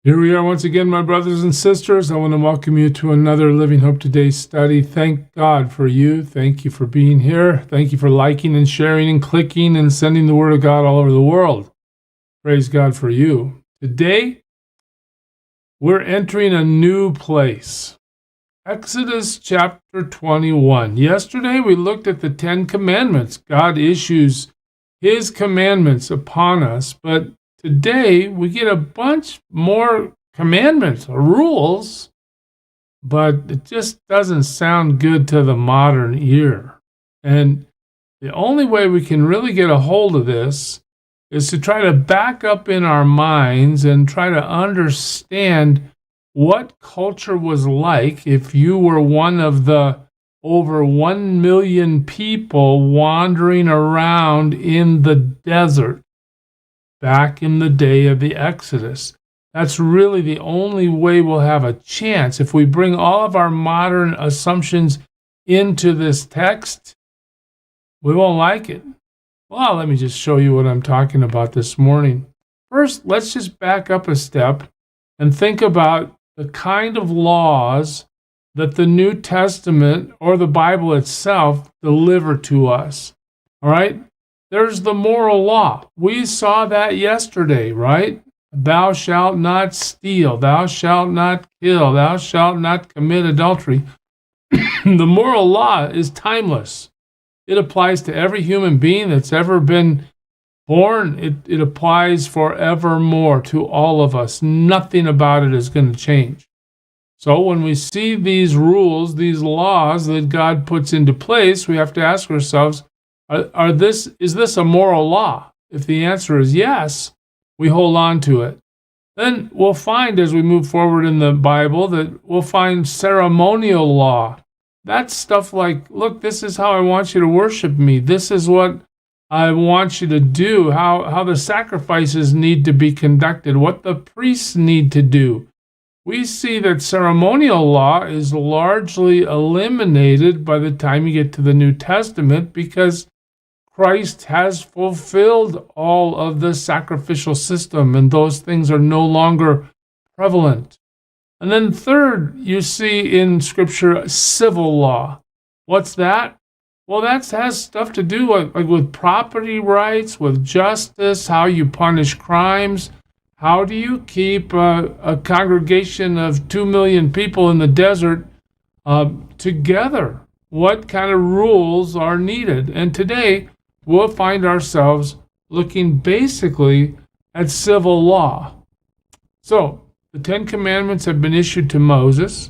Here we are once again, my brothers and sisters. I want to welcome you to another Living Hope Today study. Thank God for you. Thank you for being here. Thank you for liking and sharing and clicking and sending the Word of God all over the world. Praise God for you. Today, we're entering a new place. Exodus chapter 21. Yesterday, we looked at the 10 commandments. God issues His commandments upon us, but today, we get a bunch more commandments or rules, but it just doesn't sound good to the modern ear. And the only way we can really get a hold of this is to try to back up in our minds and try to understand what culture was like if you were one of the over 1 million people wandering around in the desert back in the day of the Exodus. That's really the only way we'll have a chance. If we bring all of our modern assumptions into this text, we won't like it. Well, let me just show you what I'm talking about this morning. First, let's just back up a step and think about the kind of laws that the New Testament or the Bible itself deliver to us. All right? There's the moral law. We saw that yesterday, right? Thou shalt not steal. Thou shalt not kill. Thou shalt not commit adultery. The moral law is timeless. It applies to every human being that's ever been born. It applies forevermore to all of us. Nothing about it is going to change. So when we see these rules, these laws that God puts into place, we have to ask ourselves, is this a moral law? If the answer is yes, we hold on to it. Then we'll find as we move forward in the Bible that we'll find ceremonial law. That's stuff like, look, this is how I want you to worship me. This is what I want you to do, how the sacrifices need to be conducted, what the priests need to do. We see that ceremonial law is largely eliminated by the time you get to the New Testament because Christ has fulfilled all of the sacrificial system, and those things are no longer prevalent. And then third, you see in Scripture civil law. What's that? Well, that has stuff to do with property rights, with justice, how you punish crimes. How do you keep a congregation of 2 million people in the desert together? What kind of rules are needed? And today, we'll find ourselves looking basically at civil law. So, the 10 Commandments have been issued to Moses.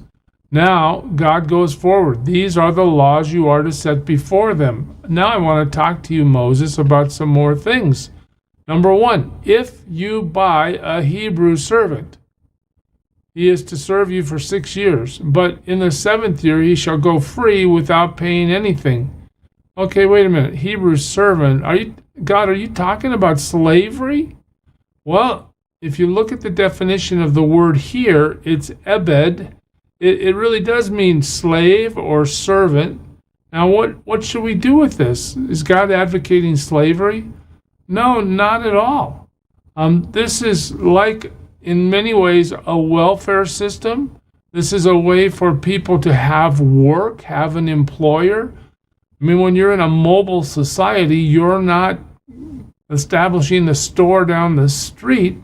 Now, God goes forward. These are the laws you are to set before them. Now I want to talk to you, Moses, about some more things. Number one, if you buy a Hebrew servant, he is to serve you for 6 years, but in the 7th year he shall go free without paying anything. Okay, wait a minute. Hebrew servant, are you talking about slavery? Well, if you look at the definition of the word here, it's ebed. It really does mean slave or servant. Now, what should we do with this? Is God advocating slavery? No, not at all. This is like, in many ways, a welfare system. This is a way for people to have work, have an employer. I mean, when you're in a mobile society, you're not establishing the store down the street,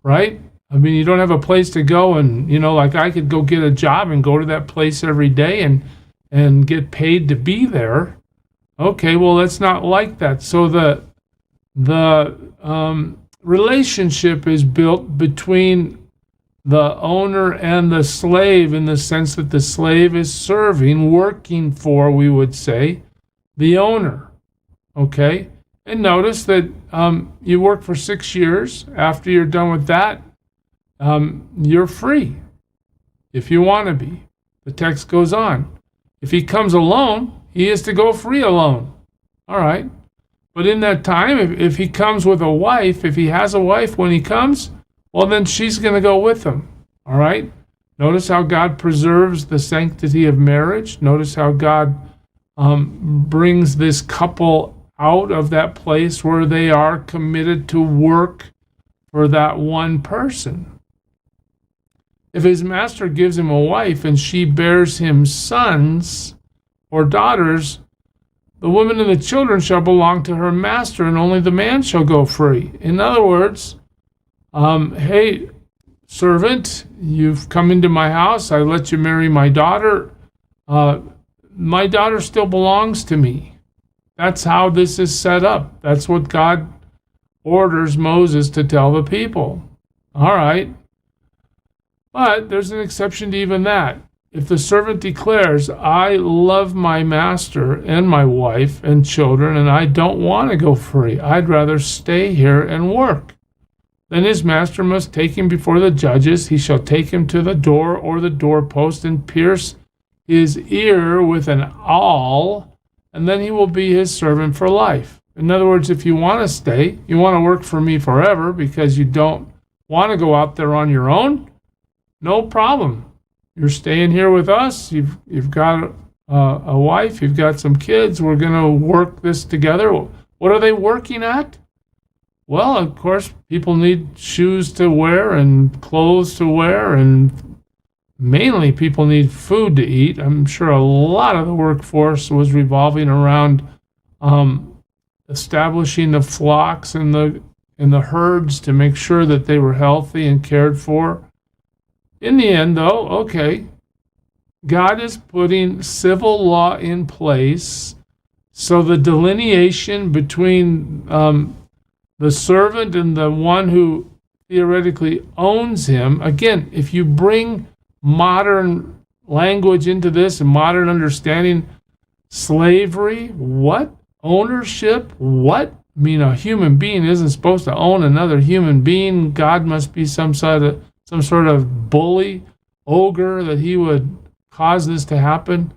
right? I mean, you don't have a place to go and, like I could go get a job and go to that place every day and get paid to be there. Okay, well, it's not like that. So the relationship is built between the owner and the slave in the sense that the slave is serving, working for, we would say, the owner. Okay? And notice that you work for 6 years. After you're done with that, you're free if you want to be. The text goes on. If he comes alone, he is to go free alone. All right. But in that time, if he comes with a wife, if he has a wife when he comes, well, then she's going to go with him. All right? Notice how God preserves the sanctity of marriage. Notice how God brings this couple out of that place where they are committed to work for that one person. If his master gives him a wife and she bears him sons or daughters, the woman and the children shall belong to her master, and only the man shall go free. In other words, hey, servant, you've come into my house. I let you marry my daughter. My daughter still belongs to me. That's how this is set up. That's what God orders Moses to tell the people. All right. But there's an exception to even that. If the servant declares, I love my master and my wife and children, and I don't want to go free, I'd rather stay here and work, then his master must take him before the judges. He shall take him to the door or the doorpost and pierce his ear with an awl, and then he will be his servant for life. In other words, if you want to stay, you want to work for me forever because you don't want to go out there on your own, no problem. You're staying here with us. You've got a wife. You've got some kids. We're going to work this together. What are they working at? Well, of course, people need shoes to wear and clothes to wear, and mainly people need food to eat. I'm sure a lot of the workforce was revolving around establishing the flocks and the herds to make sure that they were healthy and cared for. In the end, though, okay, God is putting civil law in place, so the delineation between the servant and the one who theoretically owns him, again, if you bring modern language into this and modern understanding, slavery, what? Ownership, what? I mean, a human being isn't supposed to own another human being. God must be some sort of bully, ogre, that he would cause this to happen.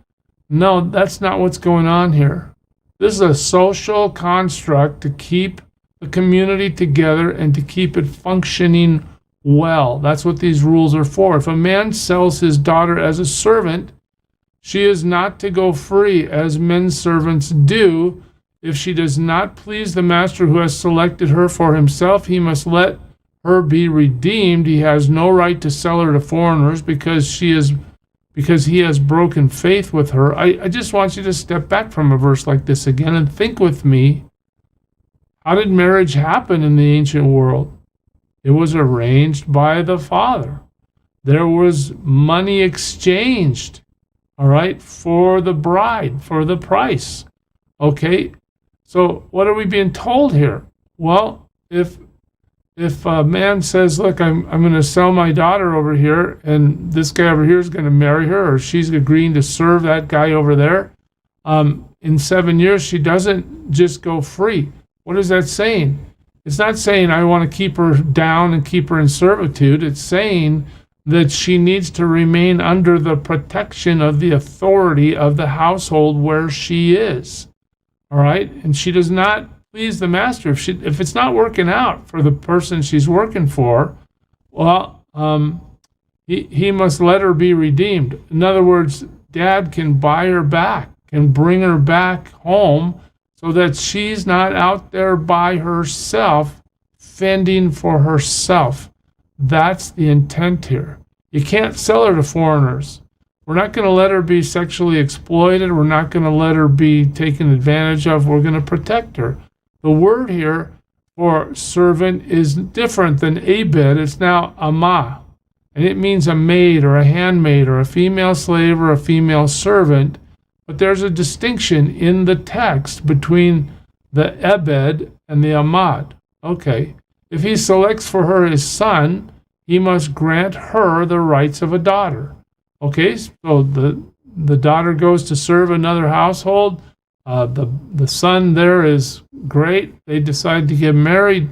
No, that's not what's going on here. This is a social construct to keep the community together and to keep it functioning well. That's what these rules are for. If a man sells his daughter as a servant, she is not to go free as men servants do. If she does not please the master who has selected her for himself, he must let her be redeemed. He has no right to sell her to foreigners because he has broken faith with her. I just want you to step back from a verse like this again and think with me. How did marriage happen in the ancient world? It was arranged by the father. There was money exchanged, all right, for the bride, for the price. Okay, so what are we being told here? Well, if a man says, look, I'm going to sell my daughter over here, and this guy over here is going to marry her, or she's agreeing to serve that guy over there, in 7 years, she doesn't just go free. What is that saying? It's not saying I want to keep her down and keep her in servitude. It's saying that she needs to remain under the protection of the authority of the household where she is. All right? And she does not please the master. If it's not working out for the person she's working for, well, he must let her be redeemed. In other words, dad can buy her back, can bring her back home so that she's not out there by herself, fending for herself. That's the intent here. You can't sell her to foreigners. We're not going to let her be sexually exploited. We're not going to let her be taken advantage of. We're going to protect her. The word here for servant is different than abed. It's now amah, and it means a maid or a handmaid or a female slave or a female servant. But there's a distinction in the text between the ebed and the amad. Okay, if he selects for her his son, he must grant her the rights of a daughter. Okay, so the daughter goes to serve another household. The son there is great. They decide to get married.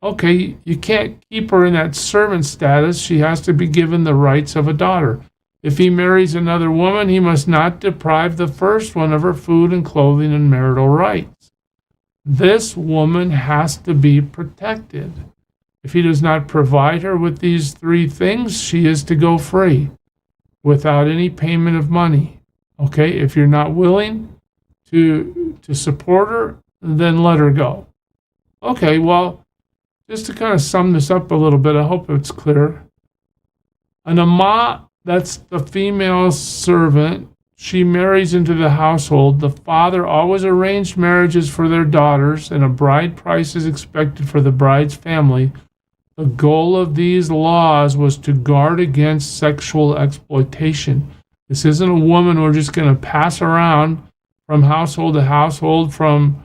Okay, you can't keep her in that servant status. She has to be given the rights of a daughter. If he marries another woman, he must not deprive the first one of her food and clothing and marital rights. This woman has to be protected. If he does not provide her with these three things, she is to go free without any payment of money. Okay, if you're not willing to support her, then let her go. Okay, well, just to kind of sum this up a little bit, I hope it's clear. An ama, that's the female servant. She marries into the household. The father always arranged marriages for their daughters, and a bride price is expected for the bride's family. The goal of these laws was to guard against sexual exploitation. This isn't a woman we're just going to pass around from household to household, from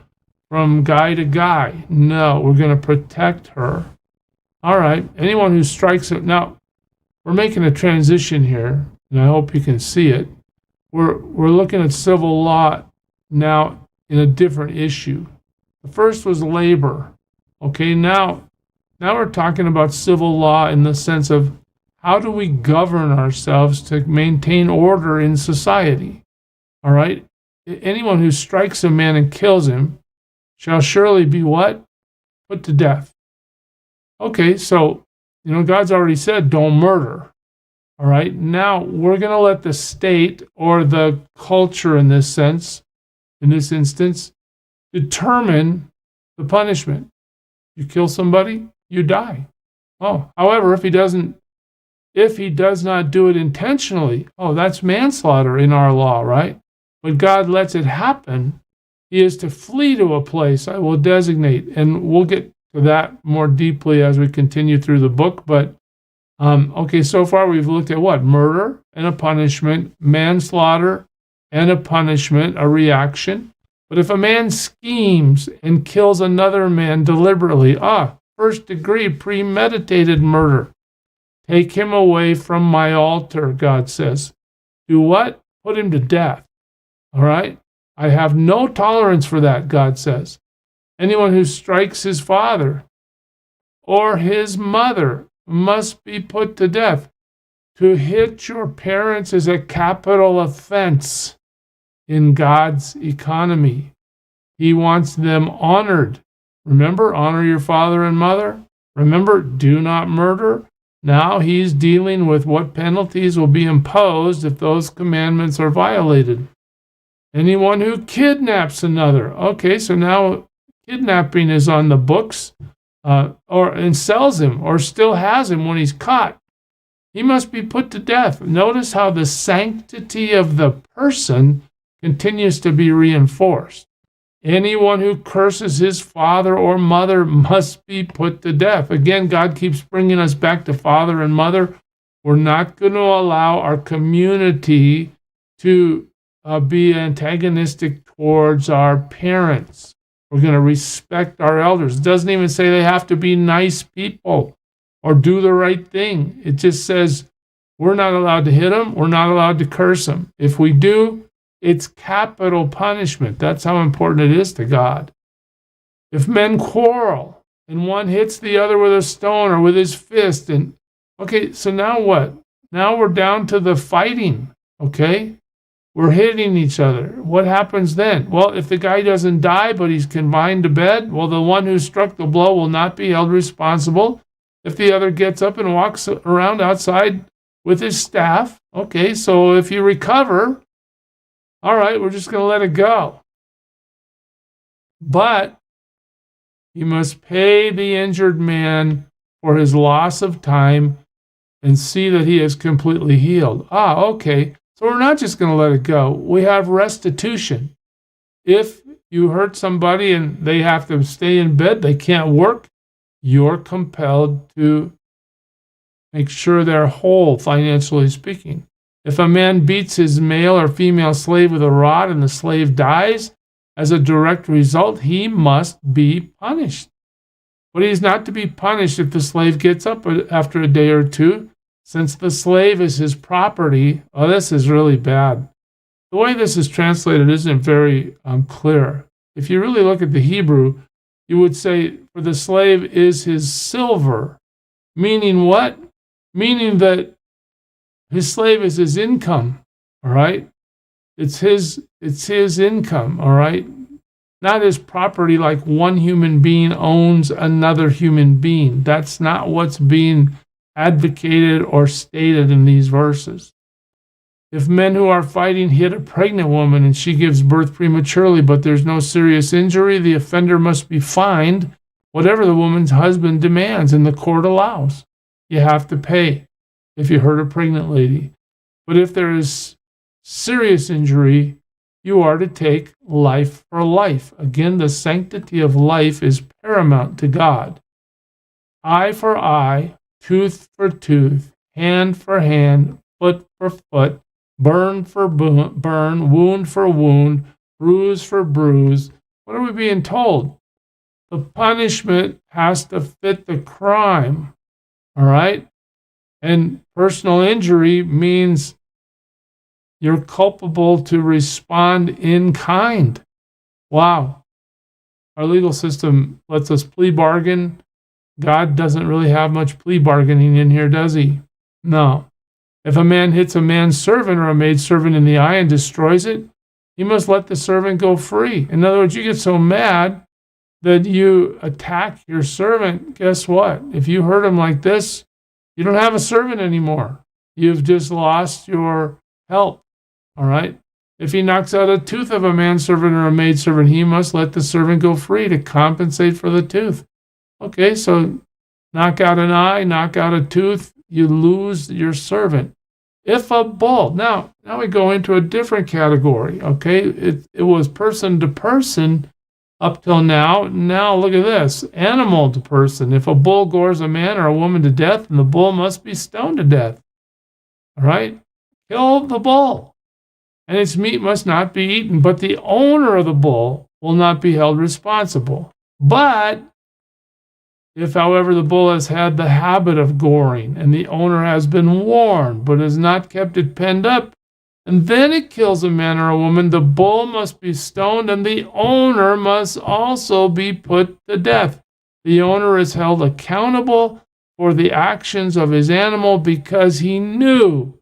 guy to guy. No, we're going to protect her. All right, anyone who strikes it. Now, we're making a transition here, and I hope you can see it. We're looking at civil law now in a different issue. The first was labor. Okay, now we're talking about civil law in the sense of how do we govern ourselves to maintain order in society? All right? Anyone who strikes a man and kills him shall surely be what? Put to death. Okay, so, God's already said don't murder. All right, now we're going to let the state or the culture in this sense, in this instance, determine the punishment. You kill somebody, you die. Oh, however, if he does not do it intentionally, that's manslaughter in our law, right? But God lets it happen. He is to flee to a place I will designate, and we'll get to that more deeply as we continue through the book, but okay, so far we've looked at what? Murder and a punishment, manslaughter and a punishment, a reaction. But if a man schemes and kills another man deliberately, first degree premeditated murder. Take him away from my altar, God says. Do what? Put him to death. All right? I have no tolerance for that, God says. Anyone who strikes his father or his mother must be put to death. To hit your parents is a capital offense in God's economy. He wants them honored. Remember, honor your father and mother. Remember, do not murder. Now he's dealing with what penalties will be imposed if those commandments are violated. Anyone who kidnaps another. Okay, so now kidnapping is on the books. And sells him or still has him when he's caught, he must be put to death. Notice how the sanctity of the person continues to be reinforced. Anyone who curses his father or mother must be put to death. Again, God keeps bringing us back to father and mother. We're not going to allow our community to be antagonistic towards our parents. We're going to respect our elders. It doesn't even say they have to be nice people or do the right thing. It just says we're not allowed to hit them. We're not allowed to curse them. If we do, it's capital punishment. That's how important it is to God. If men quarrel and one hits the other with a stone or with his fist, okay, so now what? Now we're down to the fighting, okay? We're hitting each other. What happens then? Well, if the guy doesn't die, but he's confined to bed, well, the one who struck the blow will not be held responsible. If the other gets up and walks around outside with his staff, okay, so if you recover, all right, we're just going to let it go. But you must pay the injured man for his loss of time and see that he is completely healed. Okay. So we're not just going to let it go. We have restitution. If you hurt somebody and they have to stay in bed, they can't work, you're compelled to make sure they're whole, financially speaking. If a man beats his male or female slave with a rod and the slave dies, as a direct result, he must be punished. But he's not to be punished if the slave gets up after a day or two. Since the slave is his property, this is really bad. The way this is translated isn't very clear. If you really look at the Hebrew, you would say, for the slave is his silver. Meaning what? Meaning that his slave is his income, all right? It's his income, all right? Not his property like one human being owns another human being. That's not what's being advocated or stated in these verses. If men who are fighting hit a pregnant woman and she gives birth prematurely, but there's no serious injury, the offender must be fined whatever the woman's husband demands and the court allows. You have to pay. if you hurt a pregnant lady. But if there is serious injury, you are to take life for life. Again, the sanctity of life is paramount to God. Eye for eye, tooth for tooth, hand for hand, foot for foot, burn for burn, wound for wound, bruise for bruise. What are we being told? The punishment has to fit the crime. All right? And personal injury means you're culpable to respond in kind. Wow. Our legal system lets us plea bargain. God doesn't really have much plea bargaining in here, does he? No. If a man hits a man's servant or a maidservant in the eye and destroys it, he must let the servant go free. In other words, you get so mad that you attack your servant. Guess what? If you hurt him like this, you don't have a servant anymore. You've just lost your help. All right? If he knocks out a tooth of a manservant or a maidservant, he must let the servant go free to compensate for the tooth. Okay, so knock out an eye, knock out a tooth, you lose your servant. If a bull, now we go into a different category, okay? It was person to person up till now. Now look at this, animal to person. If a bull gores a man or a woman to death, then the bull must be stoned to death. All right? Kill the bull. And its meat must not be eaten, but the owner of the bull will not be held responsible. But if, however, the bull has had the habit of goring, and the owner has been warned, but has not kept it penned up, and then it kills a man or a woman, the bull must be stoned, and the owner must also be put to death. The owner is held accountable for the actions of his animal because he knew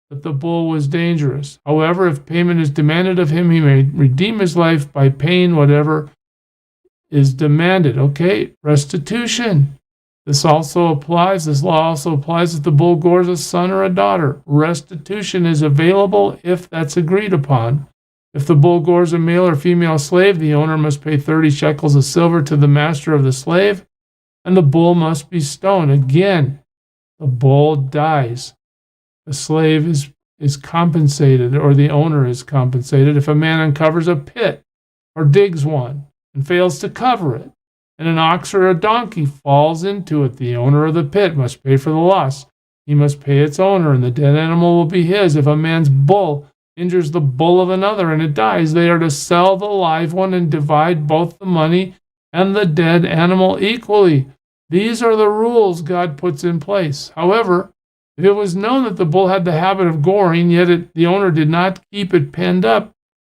that the bull was dangerous. However, if payment is demanded of him, he may redeem his life by paying whatever is demanded. Okay, restitution. This law also applies if the bull gores a son or a daughter. Restitution is available if that's agreed upon. If the bull gores a male or female slave, the owner must pay 30 shekels of silver to the master of the slave, and the bull must be stoned. Again, the bull dies. The slave is compensated, or the owner is compensated, if a man uncovers a pit or digs one and fails to cover it, and an ox or a donkey falls into it. The owner of the pit must pay for the loss. He must pay its owner, and the dead animal will be his. If a man's bull injures the bull of another and it dies, they are to sell the live one and divide both the money and the dead animal equally. These are the rules God puts in place. However, if it was known that the bull had the habit of goring, yet the owner did not keep it penned up,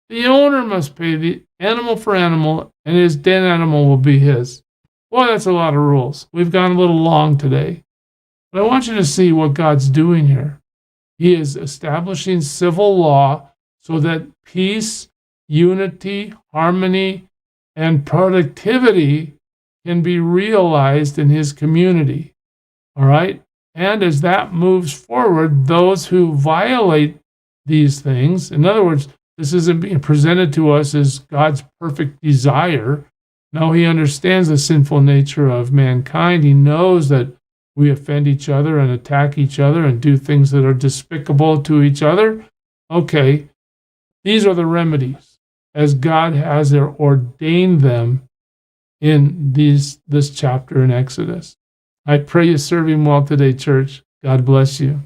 the owner must pay the animal for animal, and his dead animal will be his. Boy, that's a lot of rules. We've gone a little long today. But I want you to see what God's doing here. He is establishing civil law so that peace, unity, harmony, and productivity can be realized in his community. All right? And as that moves forward, those who violate these things, in other words, this isn't being presented to us as God's perfect desire. No, he understands the sinful nature of mankind. He knows that we offend each other and attack each other and do things that are despicable to each other. Okay, these are the remedies as God has ordained them in this chapter in Exodus. I pray you serve him well today, church. God bless you.